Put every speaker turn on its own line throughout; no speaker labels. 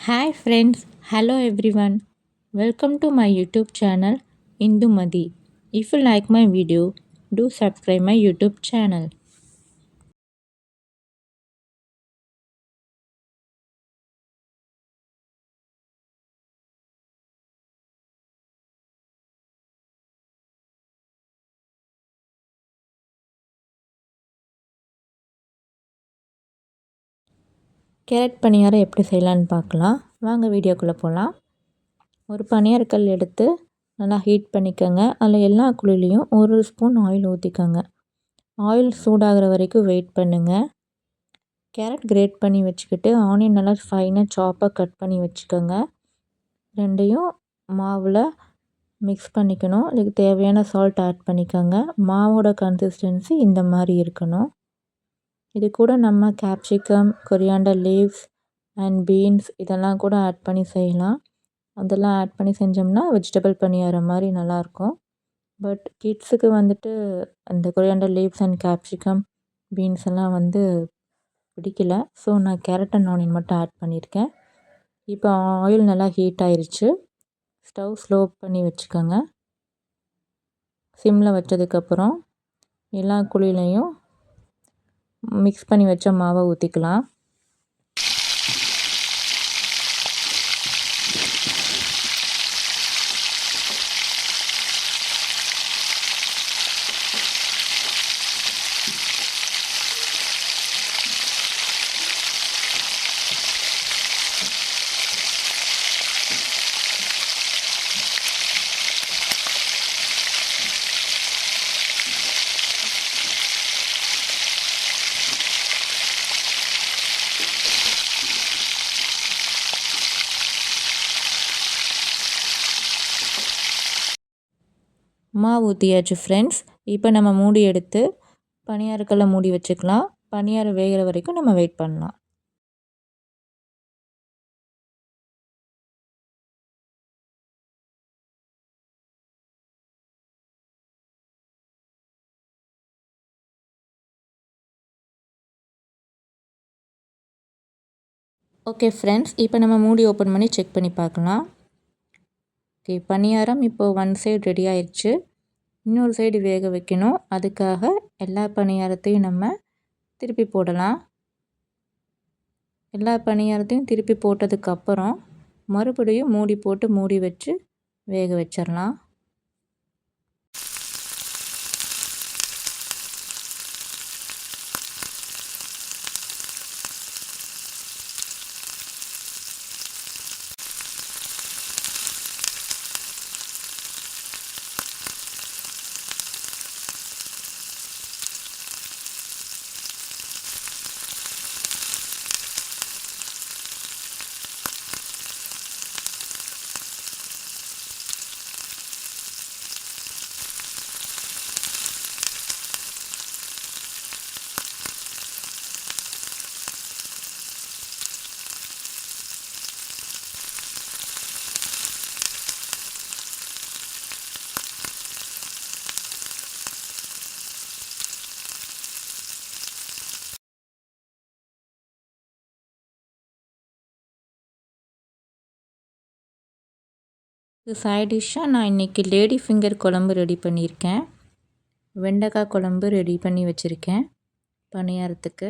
Hi friends, hello everyone. Welcome to my YouTube channel Indumadi. If you like my video, do subscribe my YouTube channel. Carrot paniyaram எப்படி செய்யலான்னு பார்க்கலாம். வாங்க வீடியோக்குள்ளே போகலாம். ஒரு பணியாரக்கல் எடுத்து நல்லா ஹீட் பண்ணிக்கோங்க. அதில் எல்லா குழிலையும் ஒரு ஸ்பூன் ஆயில் ஊற்றிக்கோங்க. ஆயில் சூடாகிற வரைக்கும் வெயிட் பண்ணுங்கள். கேரட் கிரேட் பண்ணி வச்சுக்கிட்டு ஆனியன் நல்லா ஃபைனாக சாப்பாக கட் பண்ணி வச்சுக்கோங்க. ரெண்டையும் மாவில் மிக்ஸ் பண்ணிக்கணும். இதுக்கு தேவையான சால்ட் ஆட் பண்ணிக்கோங்க. மாவோட கன்சிஸ்டன்சி இந்த மாதிரி இருக்கணும். இது கூட நம்ம capsicum, coriander leaves and beans இதெல்லாம் கூட ஆட் பண்ணி செய்யலாம். அதெல்லாம் ஆட் பண்ணி செஞ்சோம்னா வெஜிடபிள் பணியாரம் மாதிரி நல்லாயிருக்கும். பட் கிட்ஸுக்கு வந்துட்டு அந்த coriander leaves and capsicum, beans எல்லாம் பிடிக்கல. ஸோ நான் கேரட் அண்ட் ஆனியன் மட்டும் ஆட் பண்ணியிருக்கேன். இப்போ ஆயில் நல்லா ஹீட் ஆயிருச்சு. ஸ்டவ் ஸ்லோ பண்ணி வச்சுக்கோங்க. சிம்மில் வச்சதுக்கப்புறம் எல்லா குழிலையும் மிக்ஸ் பண்ணி வச்ச மாவை ஊற்றிக்கலாம். மாவு ஊற்றியாச்சு ஃப்ரெண்ட்ஸ். இப்போ நம்ம மூடி எடுத்து பணியாரக்கல்லை மூடி வச்சுக்கலாம். பணியாரம் வேகிற வரைக்கும் நம்ம வெயிட் பண்ணலாம். ஓகே ஃப்ரெண்ட்ஸ், இப்போ நம்ம மூடி ஓப்பன் பண்ணி செக் பண்ணி பார்க்கலாம். ஓகே, பணியாரம் இப்போது ஒன் சைடு ரெடி ஆயிடுச்சு. இன்னொரு சைடு வேக வைக்கணும். அதுக்காக எல்லா பணியாரத்தையும் நம்ம திருப்பி போடலாம். எல்லா பணியாரத்தையும் திருப்பி போட்டதுக்கப்புறம் மறுபடியும் மூடி போட்டு மூடி வச்சு வேக வச்சிடலாம். இது சைட் டிஷ்ஷாக நான் இன்றைக்கி லேடி ஃபிங்கர் குழம்பு ரெடி பண்ணியிருக்கேன். வெண்டைக்காய் குழம்பு ரெடி பண்ணி வச்சுருக்கேன் பணியாரத்துக்கு.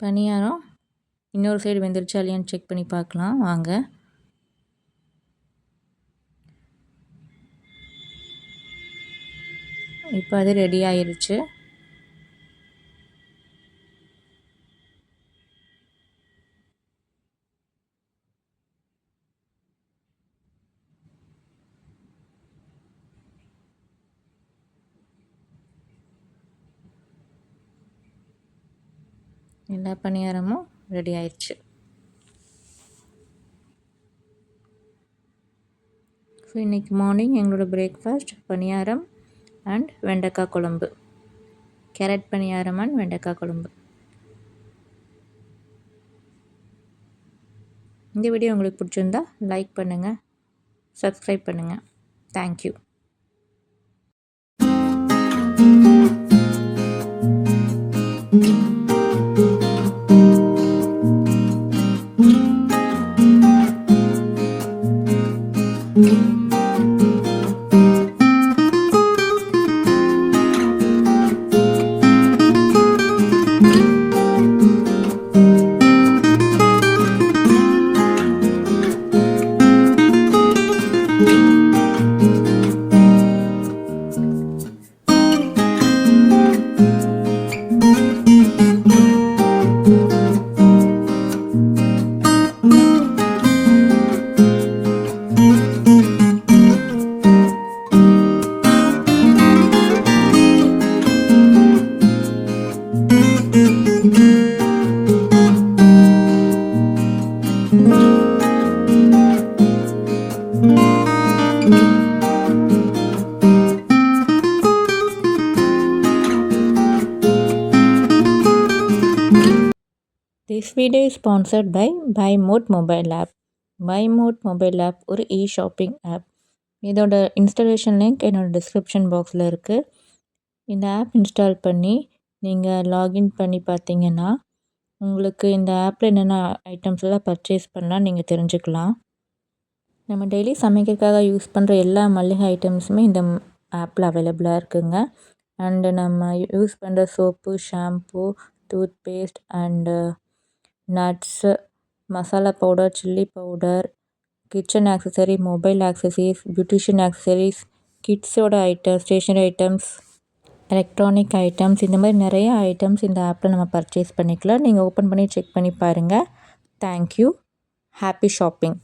பணியாரம் இன்னொரு சைடு வெந்துருச்சா இல்லையான்னு செக் பண்ணி பார்க்கலாம் வாங்க. இப்போ அது ரெடி ஆயிருச்சு. எல்லா பணியாரமும் ரெடி ஆயிடுச்சு. ஸோ இன்றைக்கி மார்னிங் எங்களோட பிரேக்ஃபாஸ்ட் பணியாரம் அண்ட் வெண்டைக்காய் குழம்பு. கேரட் பணியாரம் அண்ட் வெண்டைக்காய் குழம்பு. இந்த வீடியோ உங்களுக்கு பிடிச்சிருந்தா லைக் பண்ணுங்கள், சப்ஸ்கிரைப் பண்ணுங்கள். Thank you. This video is sponsored by BuyMode mobile app. BuyMode mobile app ஒரு e-shopping app. இதோட இன்ஸ்டாலேஷன் லிங்க் என்னோட டிஸ்கிரிப்ஷன் பாக்ஸில் இருக்குது. இந்த ஆப் இன்ஸ்டால் பண்ணி நீங்கள் லாகின் பண்ணி பார்த்தீங்கன்னா உங்களுக்கு இந்த ஆப்பில் என்னென்ன ஐட்டம்ஸ் எல்லாம் பர்ச்சேஸ் பண்ணலாம் நீங்கள் தெரிஞ்சுக்கலாம். நம்ம டெய்லி சமைக்கிறதுக்காக யூஸ் பண்ணுற எல்லா மளிகை ஐட்டம்ஸுமே இந்த ஆப்பில் அவைலபிளாக இருக்குங்க. அண்டு நம்ம யூஸ் பண்ணுற soap, shampoo, toothpaste and nuts, masala powder, chilli powder, kitchen accessory, mobile accessories, beautician accessories, கிட்ஸோட items, stationery items, electronic items, இந்த மாதிரி நிறைய ஐட்டம்ஸ் இந்த ஆப்பில் நம்ம பர்ச்சேஸ் பண்ணிக்கலாம். நீங்கள் ஓப்பன் பண்ணி செக் பண்ணி பாருங்கள். தேங்க்யூ. Happy shopping.